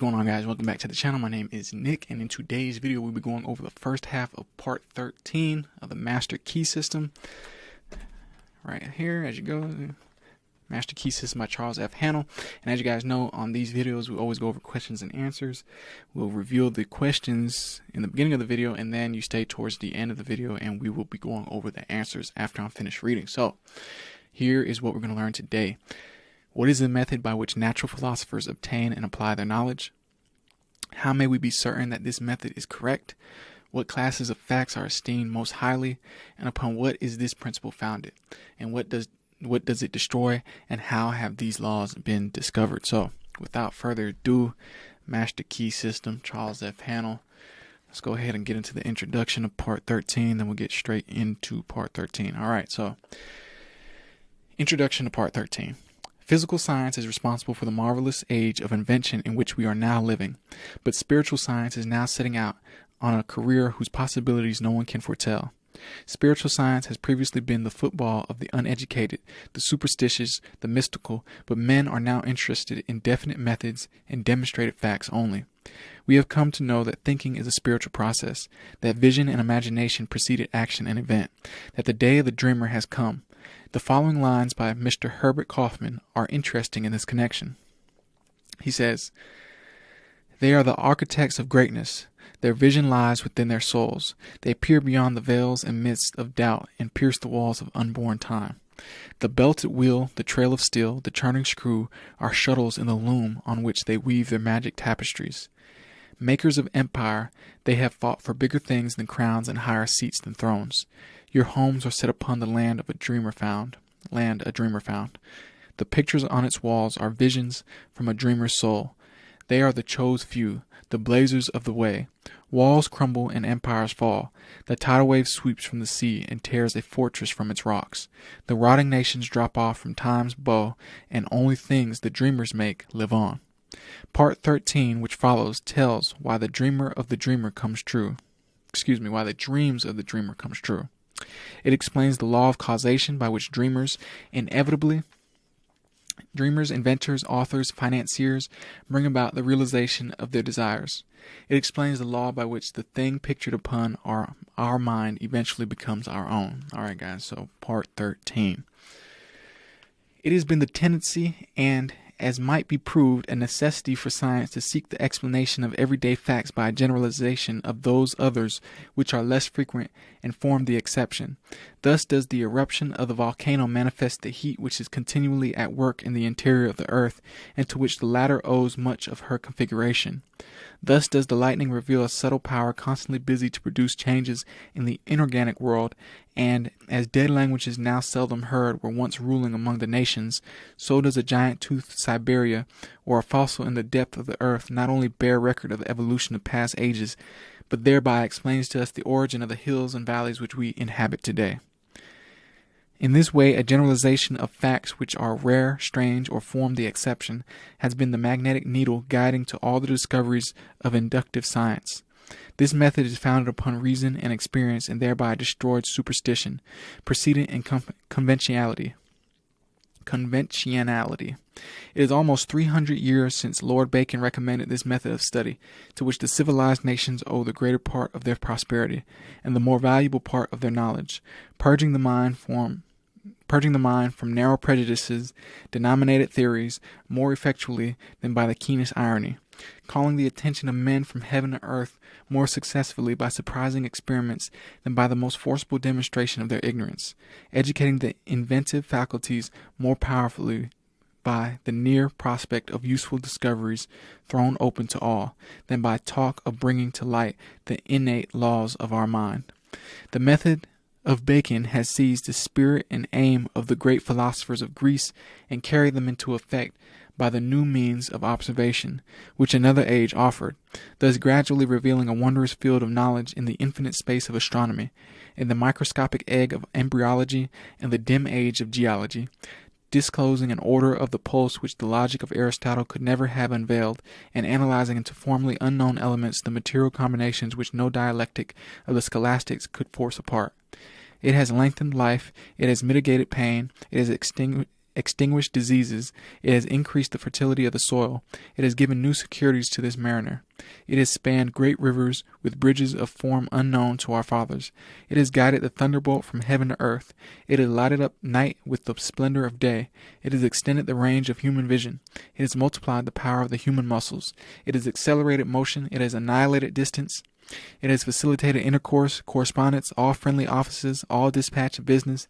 What's going on, guys? Welcome back to the channel. My name is Nick, and in today's video we'll be going over the first half of part 13 of the master key system. Right here, as you go, master key system by Charles F. Hannell. And as you guys know, on these videos we always go over questions and answers. We'll reveal the questions in the beginning of the video, and then you stay towards the end of the video and we will be going over the answers after I'm finished reading. So here is what we're going to learn today. What is the method by which natural philosophers obtain and apply their knowledge? How may we be certain that this method is correct? What classes of facts are esteemed most highly, and upon what is this principle founded? And what does it destroy, and how have these laws been discovered? So, without further ado, master key system, Charles F. Hannell. Let's go ahead and get into the introduction of part 13, then we'll get straight into part 13. All right, so introduction to part 13. Physical science is responsible for the marvelous age of invention in which we are now living, but spiritual science is now setting out on a career whose possibilities no one can foretell. Spiritual science has previously been the football of the uneducated, the superstitious, the mystical, but men are now interested in definite methods and demonstrated facts only. We have come to know that thinking is a spiritual process, that vision and imagination preceded action and event, that the day of the dreamer has come. The following lines by Mr. Herbert Kaufman are interesting in this connection. He says, "They are the architects of greatness. Their vision lies within their souls. They peer beyond the veils and mists of doubt and pierce the walls of unborn time. The belted wheel, the trail of steel, the churning screw are shuttles in the loom on which they weave their magic tapestries. Makers of empire, they have fought for bigger things than crowns and higher seats than thrones. Your homes are set upon the land a dreamer found. The pictures on its walls are visions from a dreamer's soul. They are the chose few, the blazers of the way. Walls crumble and empires fall. The tidal wave sweeps from the sea and tears a fortress from its rocks. The rotting nations drop off from time's bow, and only things the dreamers make live on." Part 13, which follows, tells why the dreamer of the dreamer comes true. Why the dreams of the dreamer comes true. It explains the law of causation by which dreamers, inventors, authors, financiers bring about the realization of their desires. It explains the law by which the thing pictured upon our mind eventually becomes our own. Alright guys, so part 13. It has been the tendency and, as might be proved, a necessity for science to seek the explanation of everyday facts by a generalization of those others which are less frequent and form the exception. Thus does the eruption of the volcano manifest the heat which is continually at work in the interior of the earth, and to which the latter owes much of her configuration. Thus does the lightning reveal a subtle power constantly busy to produce changes in the inorganic world, and, as dead languages now seldom heard were once ruling among the nations, so does a giant-toothed Siberia, or a fossil in the depth of the earth, not only bear record of the evolution of past ages, but thereby explains to us the origin of the hills and valleys which we inhabit today. In this way, a generalization of facts which are rare, strange, or form the exception, has been the magnetic needle guiding to all the discoveries of inductive science. This method is founded upon reason and experience, and thereby destroyed superstition, precedent, and conventionality. It is almost 300 years since Lord Bacon recommended this method of study, to which the civilized nations owe the greater part of their prosperity, and the more valuable part of their knowledge, purging the mind from narrow prejudices, denominated theories, more effectually than by the keenest irony, calling the attention of men from heaven to earth more successfully by surprising experiments than by the most forcible demonstration of their ignorance, educating the inventive faculties more powerfully by the near prospect of useful discoveries thrown open to all, than by talk of bringing to light the innate laws of our mind. The method of Bacon has seized the spirit and aim of the great philosophers of Greece and carried them into effect by the new means of observation which another age offered, thus gradually revealing a wondrous field of knowledge in the infinite space of astronomy, in the microscopic egg of embryology, and the dim age of geology, disclosing an order of the pulse which the logic of Aristotle could never have unveiled, and analyzing into formerly unknown elements the material combinations which no dialectic of the scholastics could force apart. It has lengthened life, it has mitigated pain, it has extinguished diseases. It has increased the fertility of the soil. It has given new securities to this mariner. It has spanned great rivers with bridges of form unknown to our fathers. It has guided the thunderbolt from heaven to earth. It has lighted up night with the splendor of day. It has extended the range of human vision. It has multiplied the power of the human muscles. It has accelerated motion. It has annihilated distance. It has facilitated intercourse, correspondence, all friendly offices, all dispatch of business.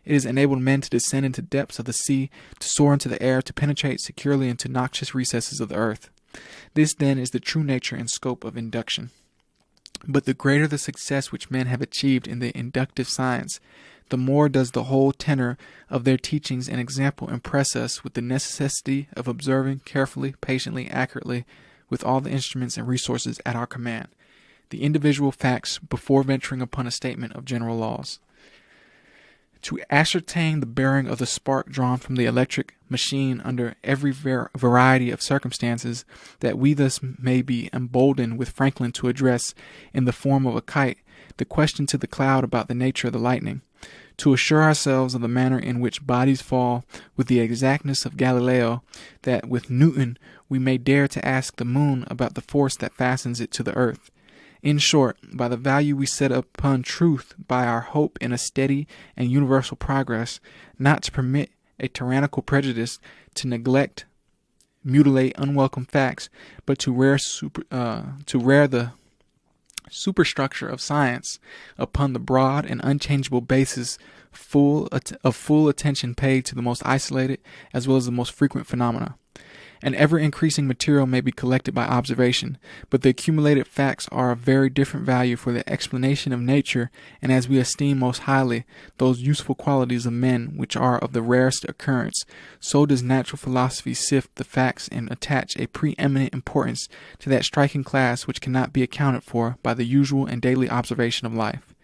It has enabled men to descend into depths of the sea, to soar into the air, to penetrate securely into noxious recesses of the earth. This, then, is the true nature and scope of induction. But the greater the success which men have achieved in the inductive science, the more does the whole tenor of their teachings and example impress us with the necessity of observing carefully, patiently, accurately, with all the instruments and resources at our command, the individual facts before venturing upon a statement of general laws. To ascertain the bearing of the spark drawn from the electric machine under every variety of circumstances, that we thus may be emboldened with Franklin to address, in the form of a kite, the question to the cloud about the nature of the lightning, to assure ourselves of the manner in which bodies fall, with the exactness of Galileo, that with Newton we may dare to ask the moon about the force that fastens it to the earth. In short, by the value we set upon truth, by our hope in a steady and universal progress, not to permit a tyrannical prejudice to neglect, mutilate unwelcome facts, but to rear the superstructure of science upon the broad and unchangeable basis of full attention paid to the most isolated as well as the most frequent phenomena. An ever-increasing material may be collected by observation, but the accumulated facts are of very different value for the explanation of nature, and as we esteem most highly those useful qualities of men which are of the rarest occurrence, so does natural philosophy sift the facts and attach a preeminent importance to that striking class which cannot be accounted for by the usual and daily observation of life.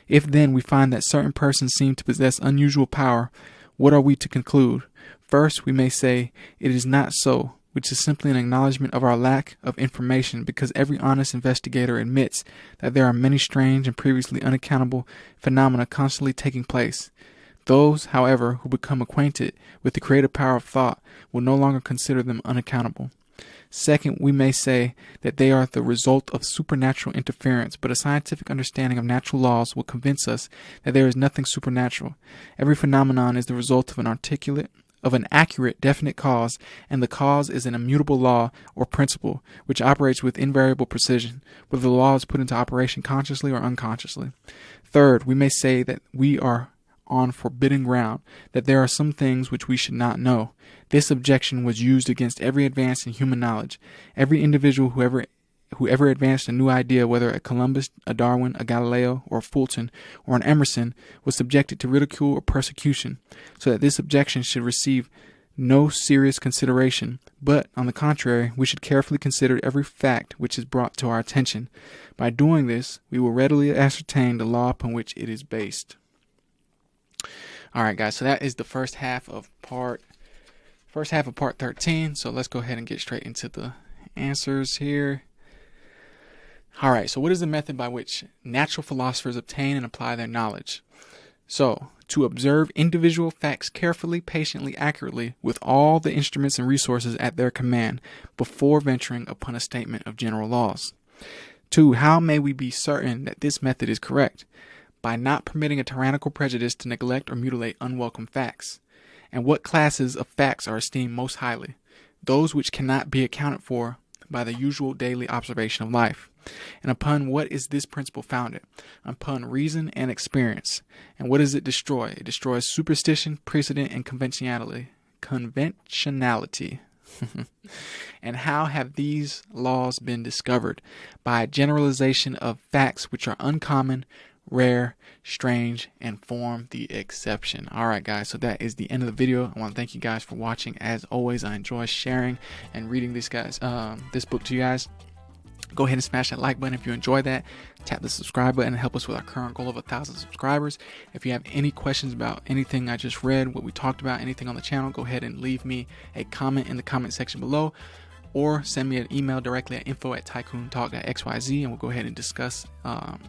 If then we find that certain persons seem to possess unusual power, what are we to conclude? First, we may say it is not so, which is simply an acknowledgment of our lack of information, because every honest investigator admits that there are many strange and previously unaccountable phenomena constantly taking place. Those, however, who become acquainted with the creative power of thought will no longer consider them unaccountable. Second, we may say that they are the result of supernatural interference, but a scientific understanding of natural laws will convince us that there is nothing supernatural. Every phenomenon is the result of an accurate, definite cause, and the cause is an immutable law or principle which operates with invariable precision, whether the law is put into operation consciously or unconsciously. Third, we may say that we are on forbidden ground, that there are some things which we should not know. This objection was used against every advance in human knowledge. Every individual who ever advanced a new idea, whether a Columbus, a Darwin, a Galileo, or a Fulton, or an Emerson, was subjected to ridicule or persecution, so that this objection should receive no serious consideration, but, on the contrary, we should carefully consider every fact which is brought to our attention. By doing this, we will readily ascertain the law upon which it is based. Alright guys, so that is the first half of part 13, so let's go ahead and get straight into the answers here. Alright, so what is the method by which natural philosophers obtain and apply their knowledge? So, to observe individual facts carefully, patiently, accurately, with all the instruments and resources at their command, before venturing upon a statement of general laws. 2. How may we be certain that this method is correct? By not permitting a tyrannical prejudice to neglect or mutilate unwelcome facts. And what classes of facts are esteemed most highly? Those which cannot be accounted for by the usual daily observation of life. And upon what is this principle founded? Upon reason and experience. And what does it destroy? It destroys superstition, precedent, and conventionality. And how have these laws been discovered? By a generalization of facts which are uncommon, rare, strange, and form the exception. Alright guys, so that is the end of the video. I want to thank you guys for watching. As always, I enjoy sharing and reading this book to you guys. Go ahead and smash that like button if you enjoy that. Tap the subscribe button and help us with our current goal of 1,000 subscribers. If you have any questions about anything I just read, what we talked about, anything on the channel, go ahead and leave me a comment in the comment section below. or send me an email directly at info@tycoontalk.xyz, and we'll go ahead and discuss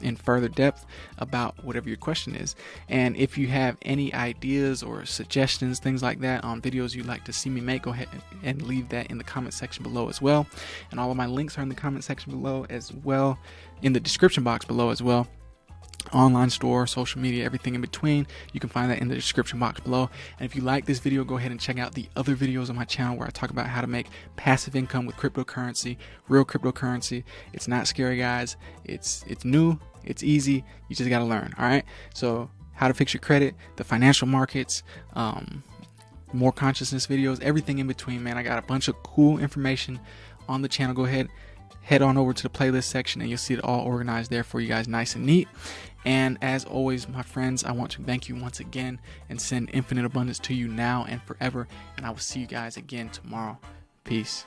in further depth about whatever your question is. And if you have any ideas or suggestions, things like that, on videos you'd like to see me make, go ahead and leave that in the comment section below as well. And all of my links are in the comment section below as well, in the description box below as well. Online store, social media, everything in between, you can find that in the description box below. And if you like this video, go ahead and check out the other videos on my channel where I talk about how to make passive income with cryptocurrency, real cryptocurrency. It's not scary, guys. It's new, it's easy, you just got to learn. All right, so how to fix your credit, the financial markets, more consciousness videos, everything in between, man. I got a bunch of cool information on the channel. Go ahead, head on over to the playlist section and you'll see it all organized there for you guys, nice and neat. And as always, my friends, I want to thank you once again and send infinite abundance to you now and forever. And I will see you guys again tomorrow. Peace.